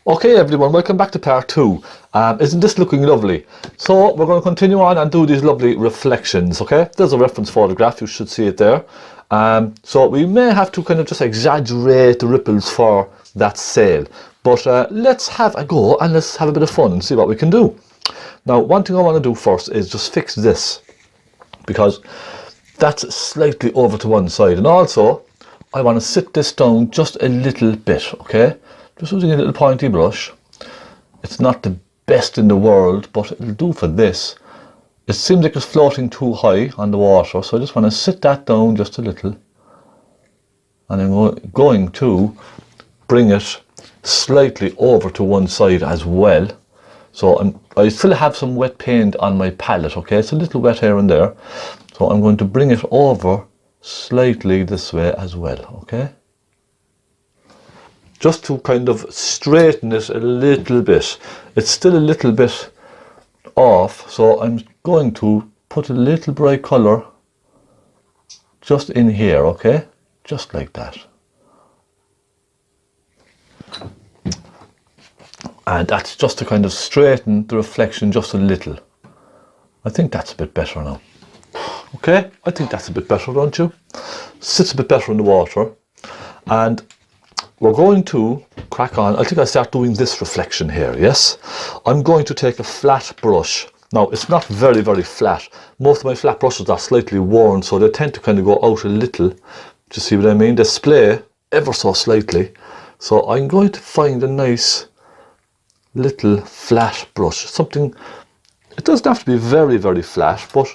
Okay everyone, welcome back to part 2. Isn't this looking lovely? So we're going to continue on and do these lovely reflections, okay? There's a reference photograph, you should see it there. So we may have to kind of just exaggerate the ripples for that sail. But let's have a go and let's have a bit of fun and see what we can do. Now one thing I want to do first is just fix this, because that's slightly over to one side. And also I want to sit this down just a little bit, okay? Just using a little pointy brush. It's not the best in the world, but it'll do for this. It seems like it's floating too high on the water, so I just want to sit that down just a little. And I'm going to bring it slightly over to one side as well. So I still have some wet paint on my palette, okay? It's a little wet here and there. So I'm going to bring it over slightly this way as well, okay? Just to kind of straighten it a little bit. It's still a little bit off, so I'm going to put a little bright colour just in here, okay? Just like that. And that's just to kind of straighten the reflection just a little. I think that's a bit better now. Okay, I think that's a bit better, don't you? Sits a bit better in the water. And we're going to crack on. I think I'll start doing this reflection here, yes? I'm going to take a flat brush. Now, it's not very, very flat. Most of my flat brushes are slightly worn, so they tend to kind of go out a little. Do you see what I mean? They splay ever so slightly. So I'm going to find a nice little flat brush. Something, it doesn't have to be very, very flat, but,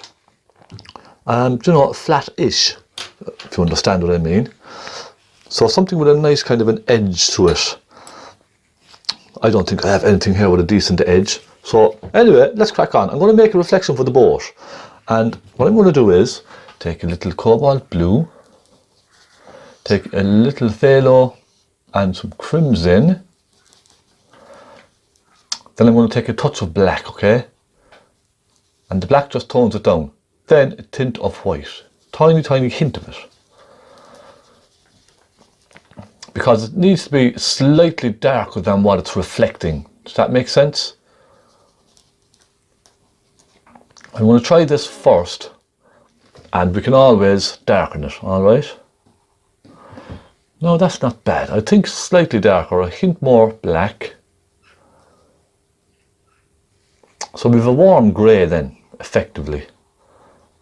you know, flat-ish, if you understand what I mean. So something with a nice kind of an edge to it. I don't think I have anything here with a decent edge. So anyway, let's crack on. I'm going to make a reflection for the boat. And what I'm going to do is take a little cobalt blue, take a little phthalo and some crimson. Then I'm going to take a touch of black, okay? And the black just tones it down. Then a tint of white. Tiny, tiny hint of it. Because it needs to be slightly darker than what it's reflecting. Does that make sense? I'm going to try this first, and we can always darken it, alright? No, that's not bad. I think slightly darker, a hint more black. So we have a warm grey then, effectively.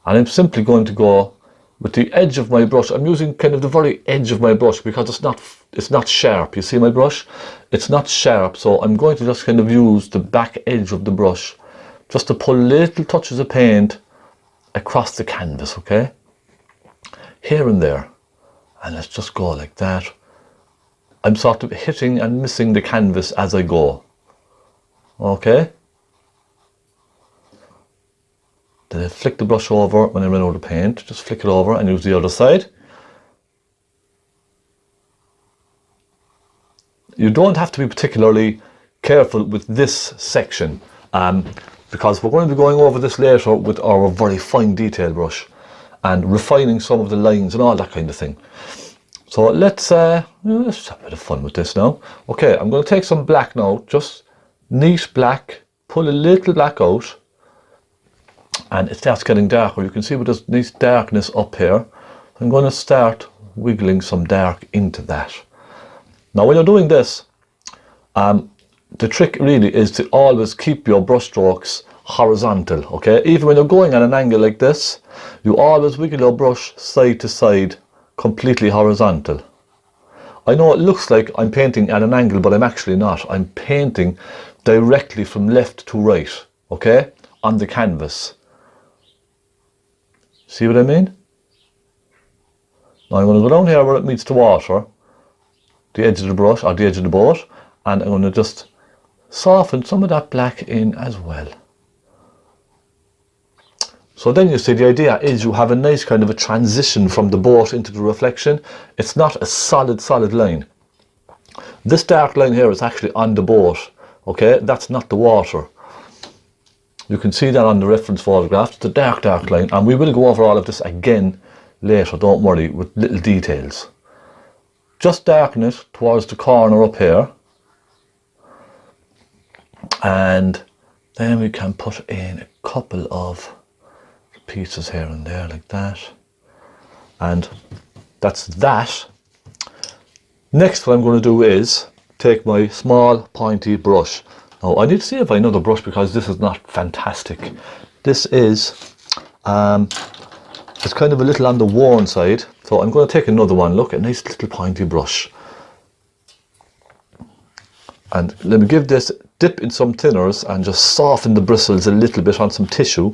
And I'm simply going to go with the edge of my brush. I'm using kind of the very edge of my brush because it's not sharp. You see my brush? It's not sharp, so I'm going to just kind of use the back edge of the brush just to pull little touches of paint across the canvas, okay? Here and there. And let's just go like that. I'm sort of hitting and missing the canvas as I go. Okay? Then I flick the brush over when I run out of paint. Just flick it over and use the other side. You don't have to be particularly careful with this section because we're going to be going over this later with our very fine detail brush and refining some of the lines and all that kind of thing. So let's have a bit of fun with this now. Okay, I'm going to take some black now, just neat black, pull a little black out. And it starts getting darker. You can see with this nice darkness up here. I'm going to start wiggling some dark into that. Now when you're doing this, the trick really is to always keep your brush strokes horizontal, okay? Even when you're going at an angle like this, you always wiggle your brush side to side, completely horizontal. I know it looks like I'm painting at an angle, but I'm actually not. I'm painting directly from left to right, okay? On the canvas. See what I mean? Now I'm going to go down here where it meets the water, the edge of the brush, or the edge of the boat, and I'm going to just soften some of that black in as well. So then you see the idea is you have a nice kind of a transition from the boat into the reflection. It's not a solid line. This dark line here is actually on the boat, okay? That's not the water. You can see that on the reference photograph, the dark line, and we will go over all of this again later, don't worry, with little details. Just darken it towards the corner up here, And then we can put in a couple of pieces here and there like that. And that's that. Next, what I'm going to do is take my small pointy brush. Now I need to see if I know the brush, because this is not fantastic. This is it's kind of a little on the worn side, so I'm going to take another one. Look, a nice little pointy brush, and let me give this dip in some thinners and just soften the bristles a little bit on some tissue,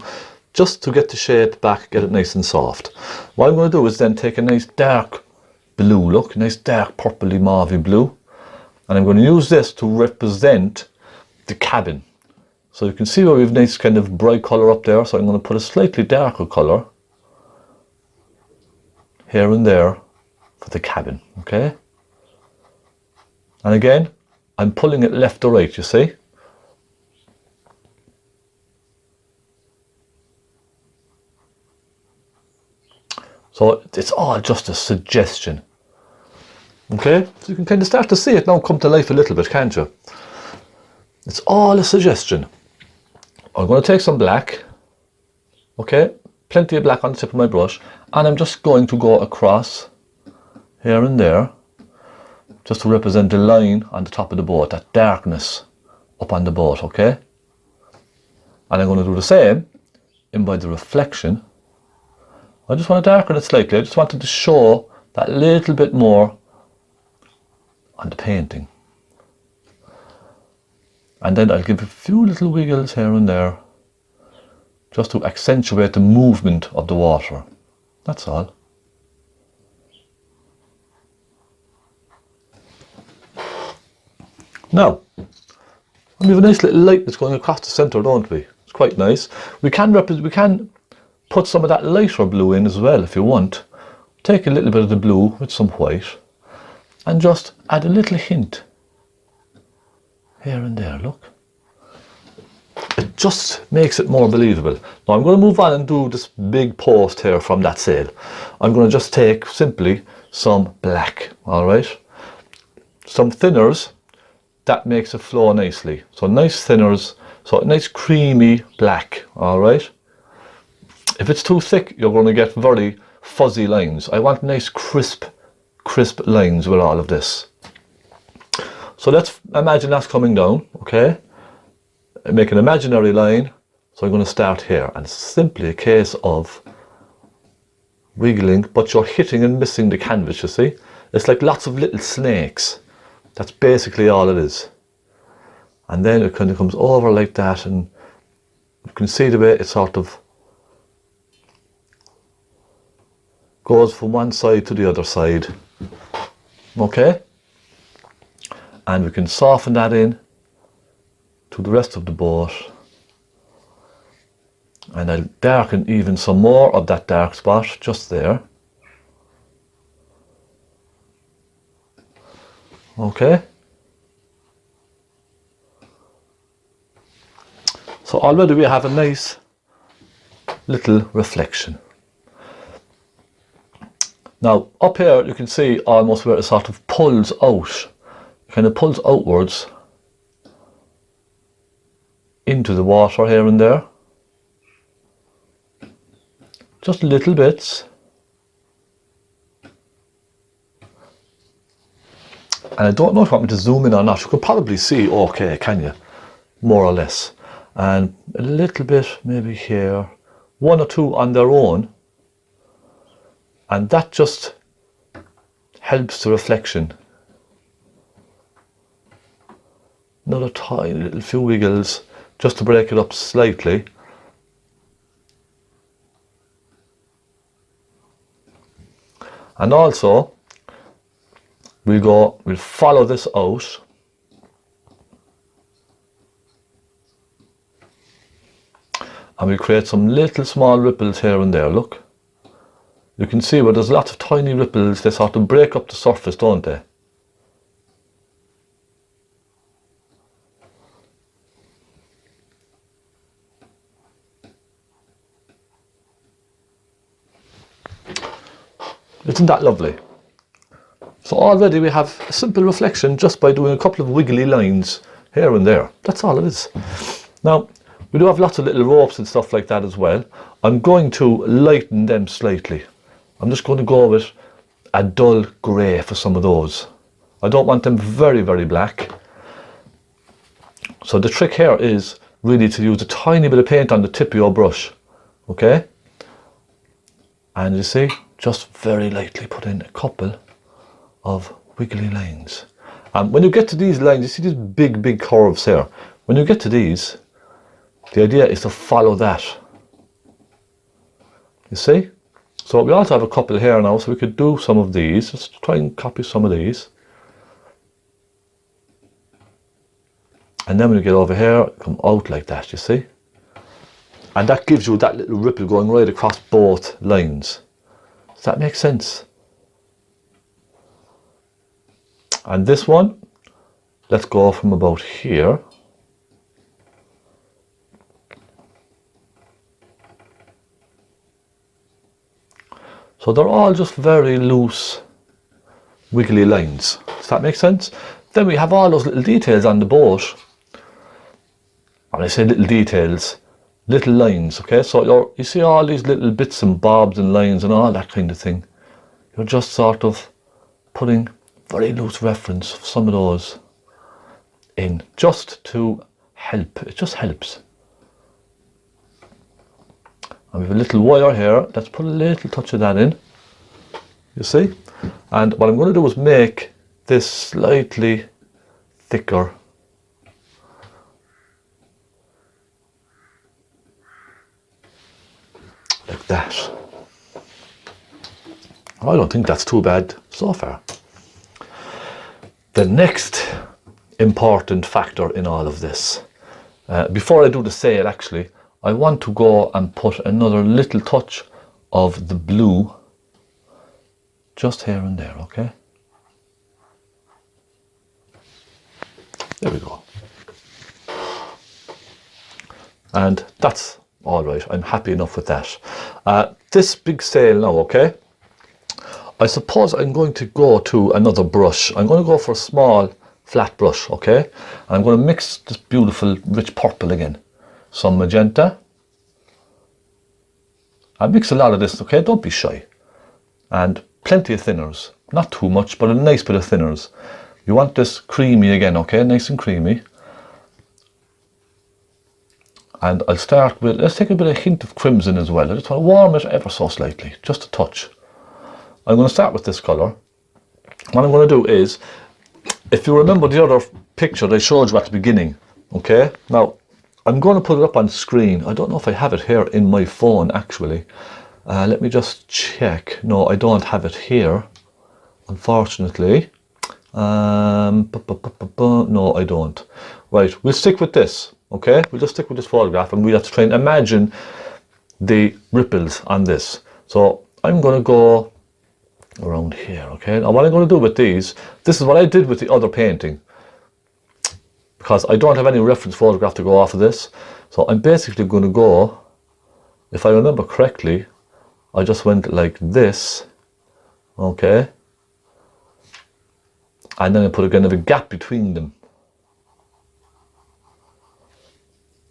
just to get the shape back, get it nice and soft. What I'm going to do is then take a nice dark blue, look, nice dark purpley mauvey blue, and I'm going to use this to represent the cabin. So you can see where we have nice kind of bright colour up there, so I'm going to put a slightly darker colour here and there for the cabin, okay? And again, I'm pulling it left to right, you see? So it's all just a suggestion, okay? So you can kind of start to see it now come to life a little bit, can't you? It's all a suggestion. I'm going to take some black, okay? Plenty of black on the tip of my brush, and I'm just going to go across here and there, just to represent the line on the top of the boat, that darkness up on the boat, okay? And I'm going to do the same in by the reflection. I just want to darken it slightly. I just wanted to show that little bit more on the painting. And then I'll give a few little wiggles here and there, just to accentuate the movement of the water. That's all. Now, we have a nice little light that's going across the centre, don't we? It's quite nice. We can put some of that lighter blue in as well if you want. Take a little bit of the blue with some white and just add a little hint here and there, look. It just makes it more believable. Now I'm going to move on and do this big post here from that sail. I'm going to just take simply some black, alright? Some thinners, that makes it flow nicely. So nice thinners, so a nice creamy black, alright? If it's too thick, you're going to get very fuzzy lines. I want nice crisp lines with all of this. So let's imagine that's coming down, okay? Make an imaginary line. So I'm going to start here, and it's simply a case of wiggling, but you're hitting and missing the canvas, you see? It's like lots of little snakes. That's basically all it is. And then it kind of comes over like that, and you can see the way it sort of goes from one side to the other side, okay? And we can soften that in to the rest of the boat, and I'll darken even some more of that dark spot just there, okay? So already we have a nice little reflection. Now up here you can see almost where it sort of pulls out, kind of pulls outwards into the water here and there. Just little bits. And I don't know if you want me to zoom in or not. You could probably see okay, can you? More or less. And a little bit maybe here. One or two on their own. And that just helps the reflection. Another tiny little few wiggles just to break it up slightly. And also we'll follow this out and we'll create some little small ripples here and there, look. You can see where there's lots of tiny ripples, they sort of break up the surface, don't they? Isn't that lovely? So already we have a simple reflection just by doing a couple of wiggly lines here and there. That's all it is. Now, we do have lots of little ropes and stuff like that as well. I'm going to lighten them slightly. I'm just going to go with a dull grey for some of those. I don't want them very, very black. So the trick here is really to use a tiny bit of paint on the tip of your brush, okay? And you see, just very lightly put in a couple of wiggly lines. And when you get to these lines, you see these big, big curves here. When you get to these, the idea is to follow that. You see? So we also have a couple here now, so we could do some of these. Let's try and copy some of these. And then when you get over here, come out like that, you see? And that gives you that little ripple going right across both lines. Does that make sense? And this one, let's go from about here. So they're all just very loose, wiggly lines. Does that make sense? Then we have all those little details on the boat. And I say little details, little lines, okay? So you see all these little bits and bobs and lines and all that kind of thing. You're just sort of putting very loose reference of some of those in, just to help. It just helps. And we have a little wire here. Let's put a little touch of that in. You see? And what I'm going to do is make this slightly thicker. Like that. I don't think that's too bad so far. The next important factor in all of this, before I do the sail actually, I want to go and put another little touch of the blue just here and there, okay? There we go. And that's all right. I'm happy enough with that. This big sail now, okay? I suppose I'm going to go to another brush. I'm going to go for a small flat brush, okay? And I'm going to mix this beautiful rich purple again. Some magenta. I mix a lot of this, okay? Don't be shy. And plenty of thinners. Not too much, but a nice bit of thinners. You want this creamy again, okay? Nice and creamy. And I'll start with, let's take a bit of hint of crimson as well. I just want to warm it ever so slightly, just a touch. I'm going to start with this colour. What I'm going to do is, if you remember the other picture that I showed you at the beginning, okay? Now, I'm going to put it up on screen. I don't know if I have it here in my phone, actually. Let me just check. No, I don't have it here, unfortunately. No, I don't. Right, we'll stick with this, okay? We'll just stick with this photograph and we'll have to try and imagine the ripples on this. So I'm going to go around here, okay? Now what I'm going to do with these, this is what I did with the other painting, because I don't have any reference photograph to go off of this. So I'm basically going to go, if I remember correctly, I just went like this, okay? And then I put again a gap between them.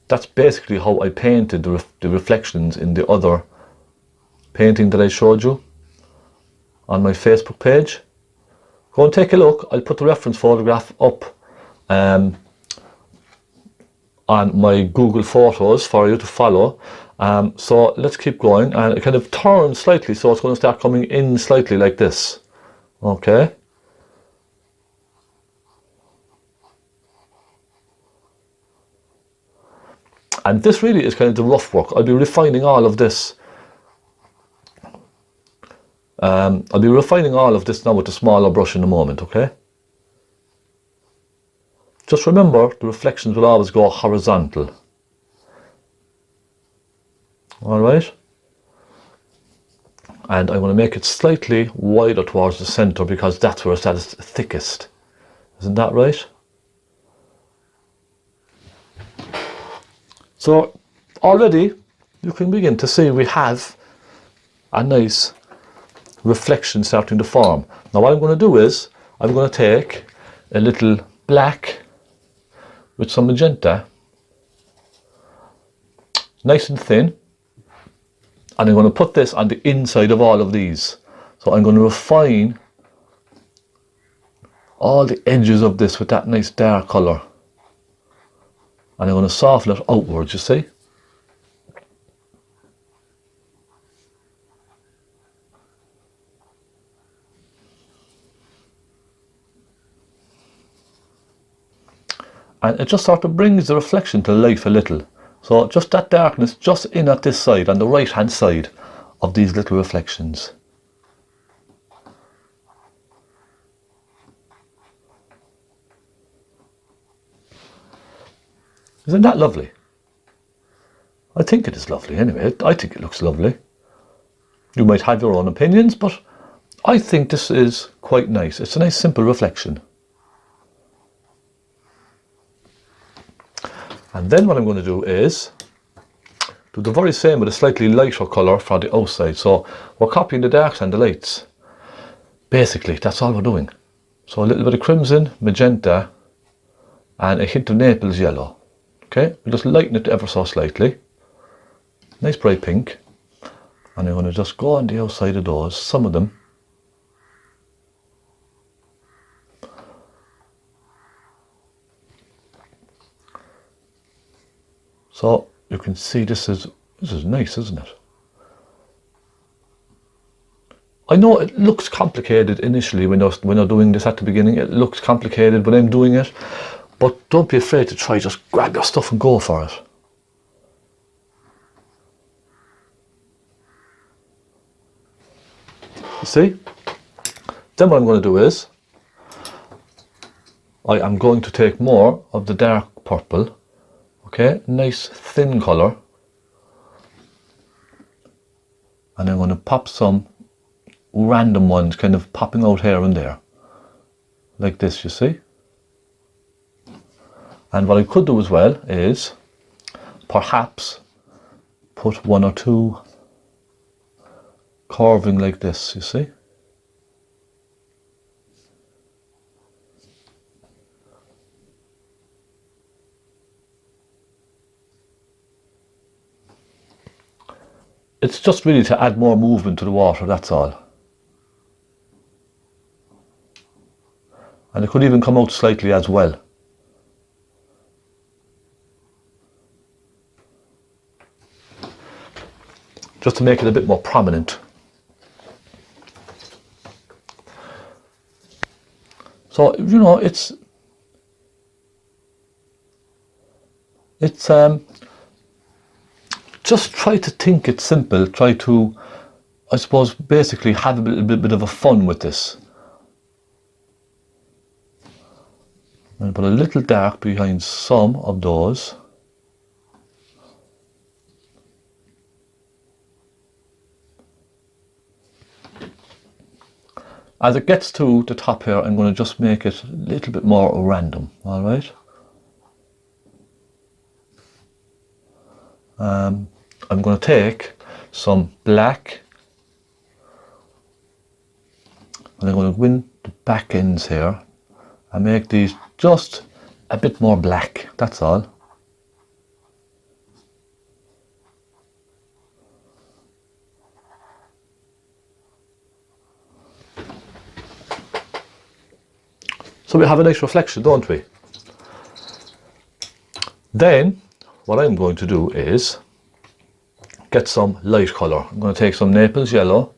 That's basically how I painted the reflections in the other painting that I showed you on my Facebook page. Go and take a look. I'll put the reference photograph up on my Google Photos for you to follow. So let's keep going, and it kind of turns slightly, so it's going to start coming in slightly like this, okay? And this really is kind of the rough work. I'll be refining all of this. I'll be refining all of this now with the smaller brush in a moment, okay? Just remember, the reflections will always go horizontal. Alright? And I want to make it slightly wider towards the centre because that's where it's at its thickest. Isn't that right? So already you can begin to see we have a nice reflection starting to form. Now what I'm going to do is I'm going to take a little black with some magenta, nice and thin, and I'm going to put this on the inside of all of these. So I'm going to refine all the edges of this with that nice dark colour, and I'm going to soften it outwards, you see. And it just sort of brings the reflection to life a little. So just that darkness just in at this side, on the right hand side of these little reflections. Isn't that lovely? I think it is lovely anyway. I think it looks lovely. You might have your own opinions, but I think this is quite nice. It's a nice simple reflection. And then what I'm going to do is do the very same with a slightly lighter colour for the outside. So we're copying the darks and the lights. Basically, that's all we're doing. So a little bit of crimson, magenta, and a hint of Naples yellow. Okay, we'll just lighten it ever so slightly. Nice bright pink. And I'm going to just go on the outside of those, some of them. So you can see this is nice, isn't it? I know it looks complicated initially when you're doing this at the beginning. It looks complicated when I'm doing it, but don't be afraid to try. Just grab your stuff and go for it. You see? Then what I'm going to do is I am going to take more of the dark purple. Okay, nice thin colour, and I'm going to pop some random ones kind of popping out here and there, like this, you see. And what I could do as well is perhaps put one or two carving like this, you see. It's just really to add more movement to the water, that's all. And it could even come out slightly as well. Just to make it a bit more prominent. So, you know, it's just try to think it simple. Try to, I suppose, basically have a bit of a fun with this. And put a little dark behind some of those. As it gets to the top here, I'm going to just make it a little bit more random, all right? I'm going to take some black and I'm going to go in the back ends here and make these just a bit more black, that's all. So we have a nice reflection, don't we? Then what I'm going to do is get some light colour. I'm going to take some Naples yellow,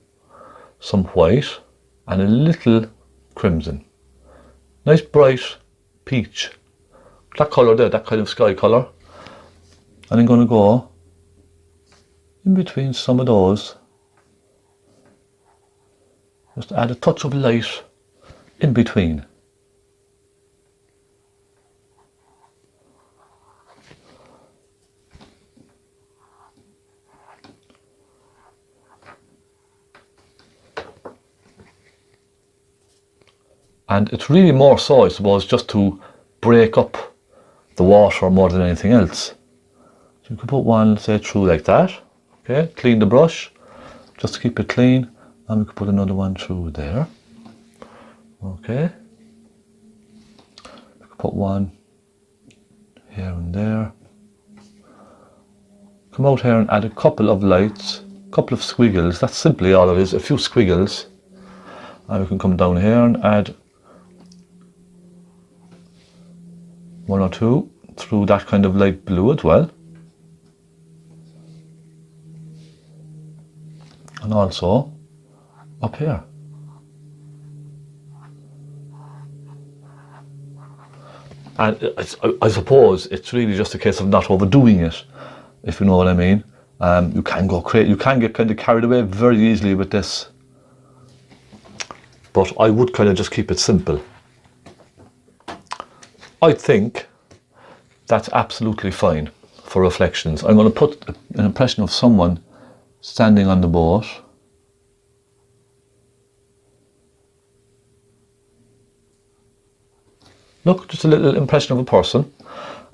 some white, and a little crimson. Nice bright peach. That colour there, that kind of sky colour. And I'm going to go in between some of those. Just add a touch of light in between. And it's really more so, I suppose, just to break up the water more than anything else. So you could put one, say, through like that. Okay, clean the brush, just to keep it clean. And we could put another one through there. Okay. We could put one come out here and add a couple of lights, a couple of squiggles. That's simply all it is, a few squiggles. And we can come down here and add one or two through that kind of light blue as well. And also up here. And I suppose it's really just a case of not overdoing it, if you know what I mean. You can go crazy, you can get kind of carried away very easily with this. But I would kind of just keep it simple. I think that's absolutely fine for reflections. I'm going to put an impression of someone standing on the boat. Look, just a little impression of a person.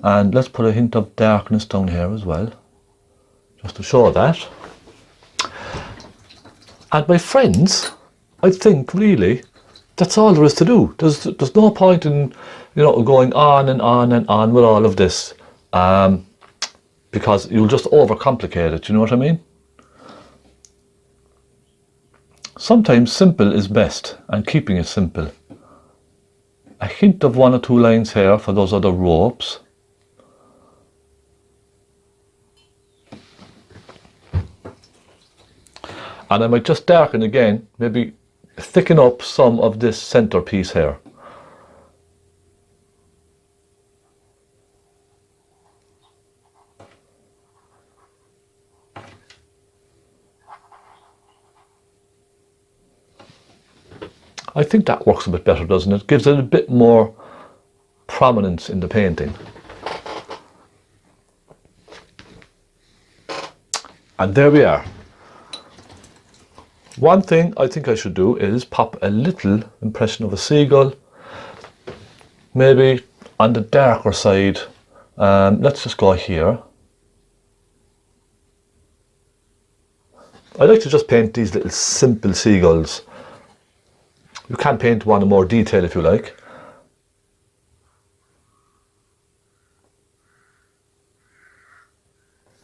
And let's put a hint of darkness down here as well, just to show that. And my friends, I think really that's all there is to do. There's no point in, you know, going on and on and on with all of this, because you'll just overcomplicate it. You know what I mean? Sometimes simple is best, and keeping it simple. A hint of one or two lines here for those other ropes. And I might just darken again, maybe thicken up some of this center piece here. I think that works a bit better, doesn't it? Gives it a bit more prominence in the painting. And there we are. One thing I think I should do is pop a little impression of a seagull, maybe on the darker side. Let's just go here. I like to just paint these little simple seagulls. You can paint one in more detail if you like.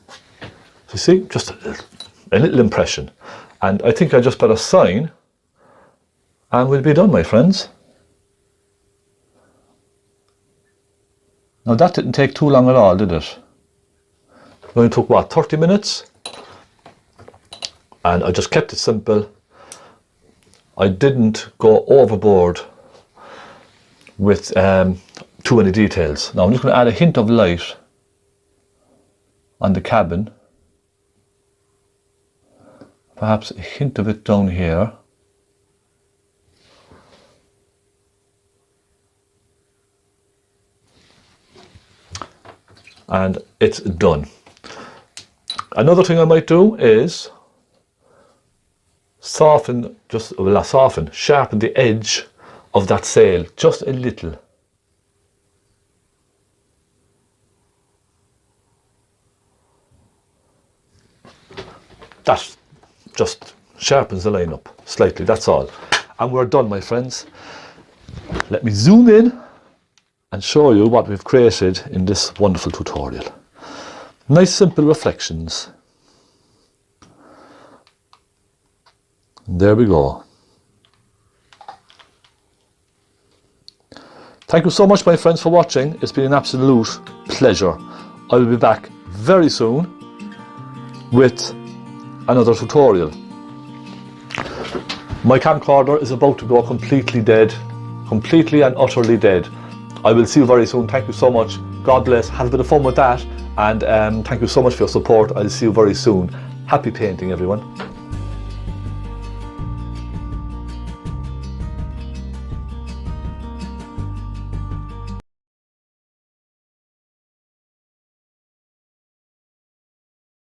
So you see, just a little impression. And I think I just better sign and we'll be done, my friends. Now that didn't take too long at all, did it? It only took, what, 30 minutes? And I just kept it simple. I didn't go overboard with too many details. Now I'm just going to add a hint of light on the cabin. Perhaps a hint of it down here. And it's done. Another thing I might do is sharpen the edge of that sail just a little. That just sharpens the line up slightly, that's all. And we're done, my friends. Let me zoom in and show you what we've created in this wonderful tutorial. Nice simple reflections. And there we go. Thank you so much, my friends, for watching. It's been an absolute pleasure. I will be back very soon with another tutorial. My camcorder is about to go completely dead, completely and utterly dead. I will see you very soon. Thank you so much. God bless. Have a bit of fun with that. And thank you so much for your support. I'll see you very soon. Happy painting, everyone.